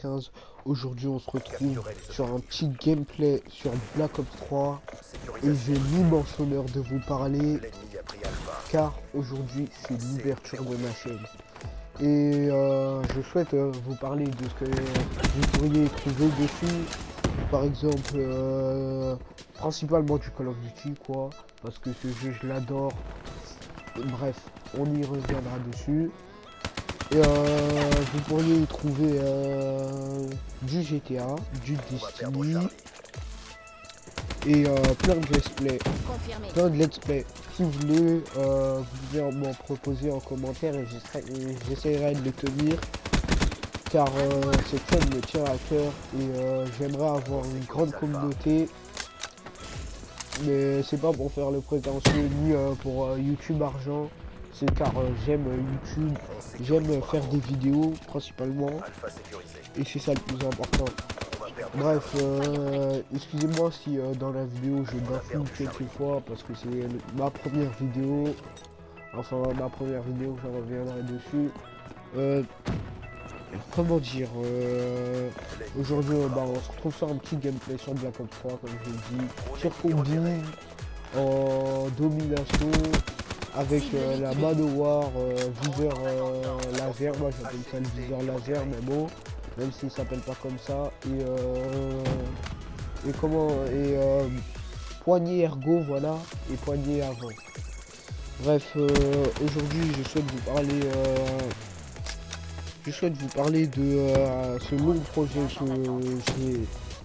15. Aujourd'hui on se retrouve sur un petit gameplay sur Black Ops 3 et j'ai l'immense honneur de vous parler car aujourd'hui c'est l'ouverture de ma chaîne. Et je souhaite vous parler de ce que vous pourriez trouver dessus. Par exemple, principalement du Call of Duty quoi, parce que ce jeu je l'adore. Bref, on y reviendra dessus. Et vous pourriez y trouver du GTA, du Destiny et plein de let's play. Plein de let's play. Si vous voulez, vous pouvez m'en proposer en commentaire et j'essaierai de les tenir. Car cette chaîne me tient à cœur et j'aimerais avoir une grande communauté. Mais c'est pas pour faire le prétentieux ni pour YouTube argent. C'est car j'aime YouTube, j'aime faire des vidéos principalement. Et c'est ça le plus important. Bref, excusez-moi si dans la vidéo je bafoue quelques fois parce que c'est ma première vidéo. Enfin ma première vidéo, j'en reviendrai dessus. Comment dire, aujourd'hui on se retrouve sur un petit gameplay sur Black Ops 3 comme je l'ai dit, sur combine, en domination, avec la Manowar, viseur laser, moi j'appelle ça le viseur laser mais bon, même s'il s'appelle pas comme ça, et poignée ergo voilà, et poignée avant. Bref, aujourd'hui je souhaite vous parler de ce long projet que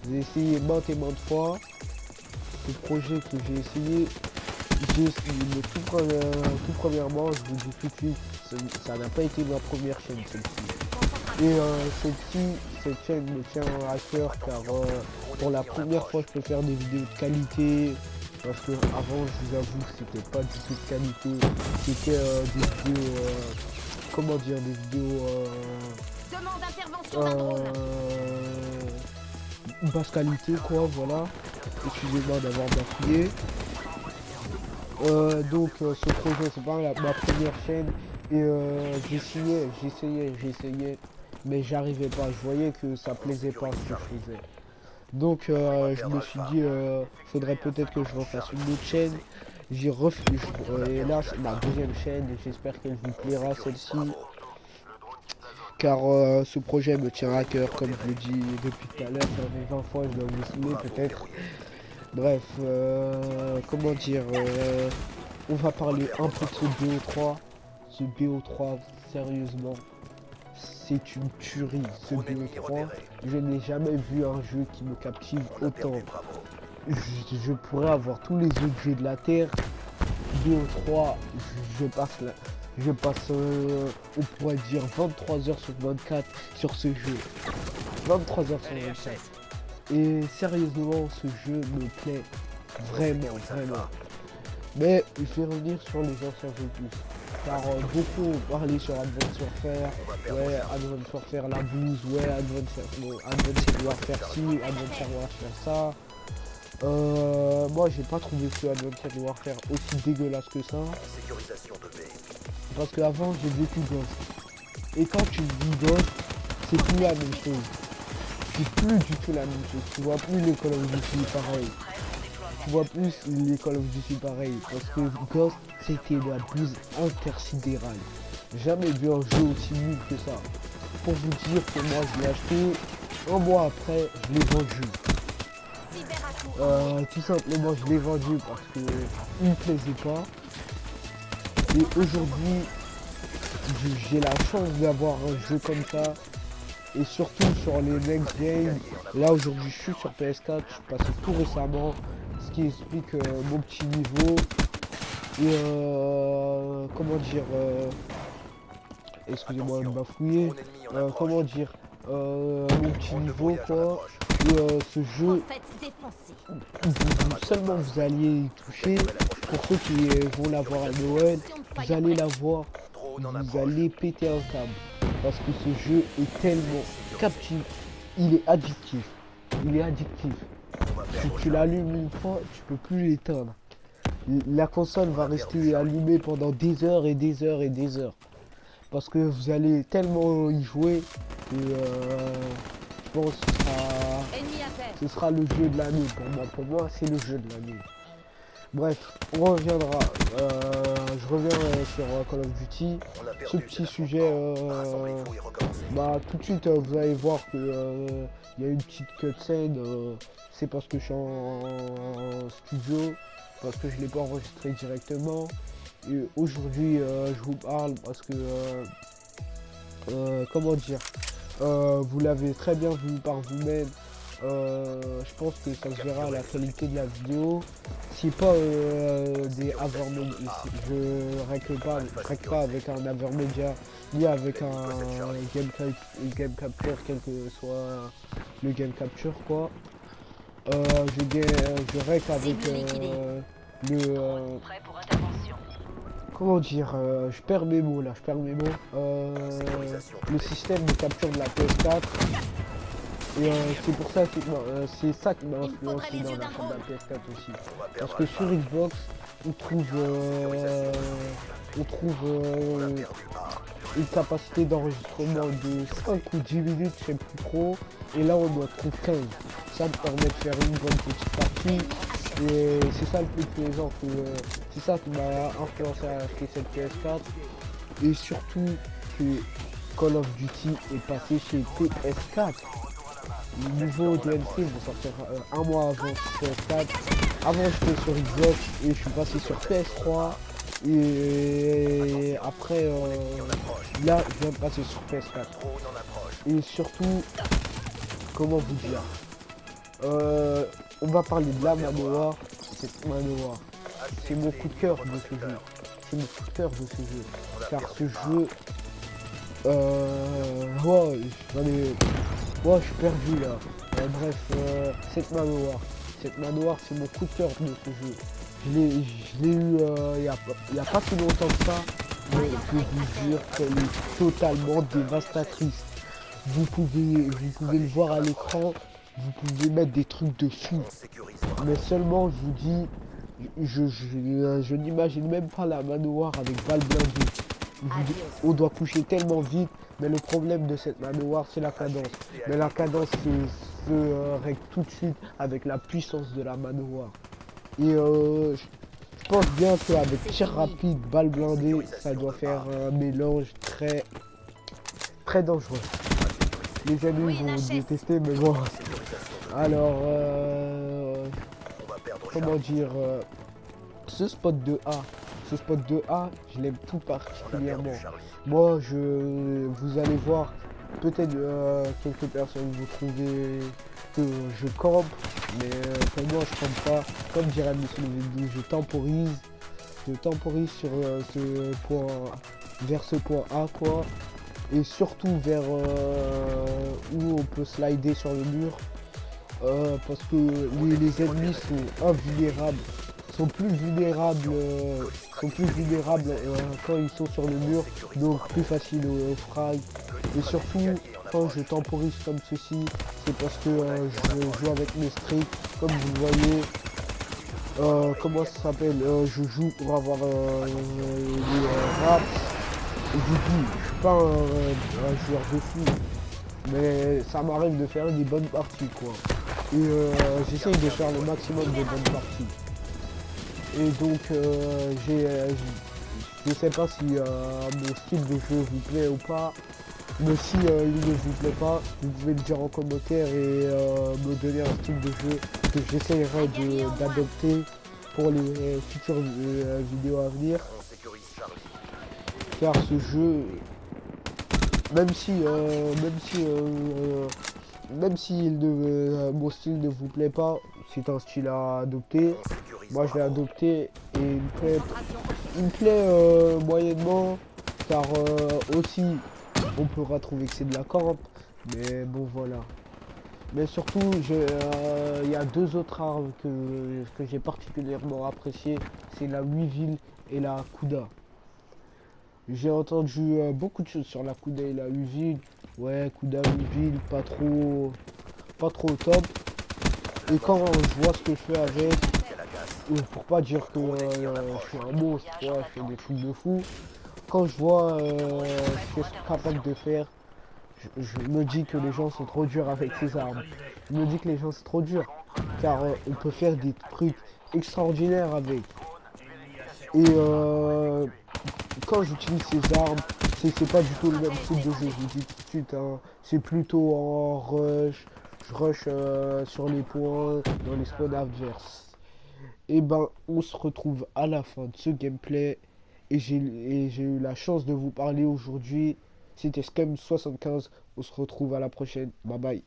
j'ai essayé maintes et maintes fois. Ce projet que j'ai essayé, mais tout premièrement, je vous dis tout de suite, ça n'a pas été ma première chaîne celle-ci. Et cette chaîne me tient à cœur car pour la première fois je peux faire des vidéos de qualité. Parce que avant je vous avoue que c'était pas du tout de qualité. C'était des vidéos comment dire, des vidéos basse qualité quoi, voilà. Excusez-moi d'avoir bafouillé. Donc ce projet c'est pas ma première chaîne et j'essayais mais j'arrivais pas, je voyais que ça plaisait pas ce que je faisais. Donc je me suis dit faudrait peut-être que je refasse une autre chaîne. J'ai refait et là c'est ma deuxième chaîne et j'espère qu'elle vous plaira celle-ci. Car ce projet me tient à cœur comme je le dis depuis tout à l'heure, ça fait 20 fois je dois vous saouler peut-être. Bref, comment dire, on va parler un peu de ce BO3. Ce BO3, sérieusement, c'est une tuerie. Ce BO3, je n'ai jamais vu un jeu qui me captive autant. Je pourrais avoir tous les objets de la Terre. BO3, je passe, on pourrait dire 23 heures sur 24 sur ce jeu. 23 heures sur 24. Et sérieusement, ce jeu me plaît vraiment, vraiment. Mais je vais revenir sur les anciens opus. Car beaucoup ont parlé sur Advanced Warfare, ouais, Advanced Warfare la blouse, ouais, Advanced Warfare ci, Advanced Warfare ça. Moi j'ai pas trouvé ce Advanced Warfare aussi dégueulasse que ça. Parce qu'avant j'ai vécu Ghost. Et quand tu vis Ghost, c'est plus la même chose. C'est plus du tout la même chose. Tu vois plus les Call of Duty pareil. Tu vois plus les Call of Duty pareil. Parce que Ghost c'était la blouse intersidérale. Jamais vu un jeu aussi nul que ça. Pour vous dire que moi je l'ai acheté, un mois après je l'ai vendu. Tout simplement je l'ai vendu parce que il me plaisait pas. Et aujourd'hui j'ai la chance d'avoir un jeu comme ça. Et surtout sur les next game. Là aujourd'hui je suis sur PS4, je suis passé tout récemment. Ce qui explique mon petit niveau. Et comment dire, excusez-moi de bafouiller, comment dire, mon petit niveau quoi. Et ce jeu, seulement vous alliez y toucher. Pour ceux qui vont l'avoir à Noël, vous allez la voir, vous allez péter un câble. Parce que ce jeu est tellement captif, il est addictif. Il est addictif. Si tu l'allumes une fois, tu peux plus l'éteindre. La console va rester allumée pendant des heures et des heures et des heures. Parce que vous allez tellement y jouer. Et pense ce sera le jeu de l'année pour moi. Pour moi, c'est le jeu de l'année. Bref, on reviendra. Je reviens sur Call of Duty. Ce petit sujet, bah tout de suite vous allez voir que il y a une petite cutscene. C'est parce que je suis en studio, parce que je l'ai pas enregistré directement. Et aujourd'hui, je vous parle parce que comment dire, vous l'avez très bien vu par vous-même. Je pense que ça se verra à la qualité de la vidéo. Si pas des Avermedia, je règle pas avec un Avermedia ni avec un game capture, quel que soit le game capture quoi. Je règle avec le comment dire, je perds mes mots là, le système de capture de la PS4. Et c'est pour ça que c'est ça qui m'a influencé dans l'achat de la PS4 aussi. Parce que sur Xbox, on trouve une capacité d'enregistrement de 5 ou 10 minutes, je sais plus trop. Et là, on en trouve 15. Ça me permet de faire une bonne petite partie. Et c'est ça le plus plaisant. C'est ça qui m'a influencé à acheter cette PS4. Et surtout que Call of Duty est passé chez PS4. Le nouveau DLC vont sortir un mois avant sur PS4. Avant j'étais sur Xbox et je suis passé sur PS3. Et après là je viens de passer sur PS4. Et surtout, comment vous dire, on va parler de la Manoir. Cette Manoir, c'est mon coup de cœur de ce jeu. C'est mon coup de cœur de ce jeu. Car ce jeu, ouais, je suis perdu là. Bref, cette manoir, c'est mon coup de cœur de ce jeu. Je l'ai eu il y a pas si longtemps que ça, mais je vous jure qu'elle est totalement dévastatrice. Vous pouvez le voir à l'écran, vous pouvez mettre des trucs dessus. Mais seulement, je vous dis, je n'imagine même pas la manoir avec balle blindée. On doit coucher tellement vite, mais le problème de cette manoir, c'est la cadence. Mais la cadence se règle tout de suite avec la puissance de la manoir. Et je pense bien qu'avec tir rapide, balle blindée, ça doit faire un mélange très dangereux. Les amis vont détester, mais bon. Alors, comment dire, ce spot 2A, je l'aime tout particulièrement. Moi, vous allez voir, peut-être quelques personnes vous trouvez que je campe, mais pour moi je campe pas. Comme dirait Monsieur Levedou, je temporise sur ce point, vers ce point A quoi, et surtout vers où on peut slider sur le mur, parce que les ennemis sont invulnérables. Sont plus vulnérables quand ils sont sur le mur, donc plus facile au frag. Et surtout quand je temporise comme ceci, c'est parce que je joue avec mes streaks, comme vous le voyez. Comment ça s'appelle, je joue pour avoir les raps. Et je vous dis, je suis pas un joueur de fou, mais ça m'arrive de faire des bonnes parties quoi. Et j'essaye de faire le maximum de bonnes parties. Et donc je sais pas si mon style de jeu vous plaît ou pas, mais si il ne vous plaît pas, vous pouvez le dire en commentaire et me donner un style de jeu que j'essayerai d'adopter pour les futures vidéos à venir. Car ce jeu, même si mon style ne vous plaît pas, c'est un style à adopter. Moi je l'ai adopté et il me plaît moyennement, car aussi on pourra trouver que c'est de la camp, mais bon voilà. Mais surtout il y a deux autres armes que j'ai particulièrement appréciées, c'est la Weevil et la Kuda. J'ai entendu beaucoup de choses sur la Kuda et la Weevil. Ouais, Kuda, Weevil, pas trop au top. Et quand je vois ce que je fais avec, pour pas dire que je suis un monstre, ouais, je fais des trucs de fou. Quand je vois ce que je suis capable de faire, je me dis que les gens sont trop durs avec ces armes. Je me dis que les gens sont trop durs. Car on peut faire des trucs extraordinaires avec. Et quand j'utilise ces armes, c'est pas du tout le même type de jeu, je vous dis tout de suite, hein. C'est plutôt en rush, je rush sur les points, dans les spawns adverses. Et ben, on se retrouve à la fin de ce gameplay, et j'ai eu la chance de vous parler aujourd'hui. C'était Scam75, on se retrouve à la prochaine, bye bye.